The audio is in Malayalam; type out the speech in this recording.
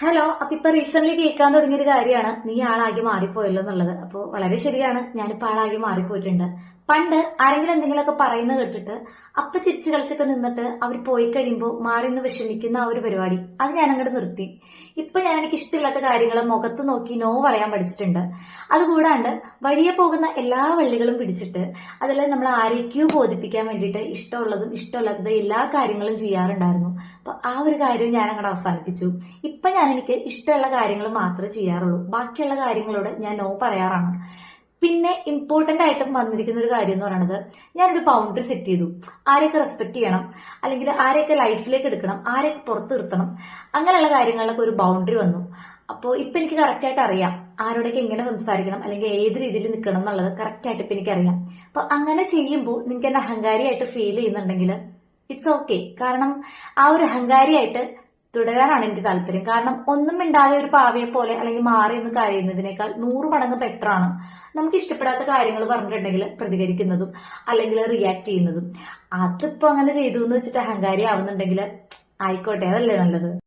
ഹലോ. അപ്പൊ ഇപ്പൊ റീസെന്റ് കേൾക്കാൻ തുടങ്ങിയ ഒരു കാര്യമാണ് നീ ആളാകെ മാറിപ്പോയല്ലോ എന്നുള്ളത്. അപ്പോൾ വളരെ ശരിയാണ്, ഞാനിപ്പോ ആളാകെ മാറിപ്പോയിട്ടുണ്ട്. പണ്ട് ആരെങ്കിലും എന്തെങ്കിലുമൊക്കെ പറയുന്നത് കേട്ടിട്ട് അപ്പൊ ചിരിച്ചു കളിച്ചൊക്കെ നിന്നിട്ട് അവർ പോയി കഴിയുമ്പോൾ മാറി നിന്ന് വിഷമിക്കുന്ന ആ ഒരു പരിപാടി അത് ഞാൻ അങ്ങോട്ട് നിർത്തി. ഇപ്പൊ ഞാൻ എനിക്ക് ഇഷ്ടമില്ലാത്ത കാര്യങ്ങൾ മുഖത്ത് നോക്കി നോ പറയാൻ പഠിച്ചിട്ടുണ്ട്. അതുകൂടാണ്ട് വഴിയെ പോകുന്ന എല്ലാ വള്ളികളും പിടിച്ചിട്ട് അതിൽ നമ്മൾ ആരേക്കോ ബോധിപ്പിക്കാൻ വേണ്ടിയിട്ട് ഇഷ്ടമുള്ളതും ഇഷ്ടമില്ലാത്തതും എല്ലാ കാര്യങ്ങളും ചെയ്യാറുണ്ടായിരുന്നു. അപ്പൊ ആ ഒരു കാര്യവും ഞാൻ അങ്ങോട്ട് അവസാനിപ്പിച്ചു. ഇപ്പൊ ഞാൻ എനിക്ക് ഇഷ്ടമുള്ള കാര്യങ്ങൾ മാത്രമേ ചെയ്യാറുള്ളൂ. ബാക്കിയുള്ള കാര്യങ്ങളോട് ഞാൻ നോ പറയാറാണ്. പിന്നെ ഇമ്പോർട്ടന്റ് ആയിട്ടും വന്നിരിക്കുന്ന ഒരു കാര്യം എന്ന് പറയുന്നത്, ഞാനൊരു ബൗണ്ടറി സെറ്റ് ചെയ്തു. ആരെയൊക്കെ റെസ്പെക്ട് ചെയ്യണം, അല്ലെങ്കിൽ ആരെയൊക്കെ ലൈഫിലേക്ക് എടുക്കണം, ആരെയൊക്കെ പുറത്ത് നിർത്തണം, അങ്ങനെയുള്ള കാര്യങ്ങളിലൊക്കെ ഒരു ബൗണ്ടറി വന്നു. അപ്പോൾ ഇപ്പൊ എനിക്ക് കറക്റ്റ് ആയിട്ട് അറിയാം ആരോടൊക്കെ എങ്ങനെ സംസാരിക്കണം, അല്ലെങ്കിൽ ഏത് രീതിയിൽ നിൽക്കണം എന്നുള്ളത് കറക്റ്റ് ആയിട്ട് ഇപ്പൊ എനിക്കറിയാം. അപ്പൊ അങ്ങനെ ചെയ്യുമ്പോൾ നിങ്ങൾക്ക് എന്നെ അഹങ്കാരിയായിട്ട് ഫീൽ ചെയ്യുന്നുണ്ടെങ്കിൽ ഇറ്റ്സ് ഓക്കെ. കാരണം ആ ഒരു അഹങ്കാരിയായിട്ട് തുടരാനാണ് എനിക്ക് താല്പര്യം. കാരണം ഒന്നും മിണ്ടാതെ ഒരു പാവയെ പോലെ അല്ലെങ്കിൽ മാറി എന്ന് കരയുന്നതിനേക്കാൾ 100 മടങ്ങ് ബെറ്റർ ആണ് നമുക്ക് ഇഷ്ടപ്പെടാത്ത കാര്യങ്ങൾ പറഞ്ഞിട്ടുണ്ടെങ്കിൽ പ്രതികരിക്കുന്നതും അല്ലെങ്കിൽ റിയാക്ട് ചെയ്യുന്നതും. അതിപ്പോ അങ്ങനെ ചെയ്തു എന്ന് വെച്ചിട്ട് അഹങ്കാരി ആവുന്നുണ്ടെങ്കിൽ ആയിക്കോട്ടെ, അതല്ലേ നല്ലത്.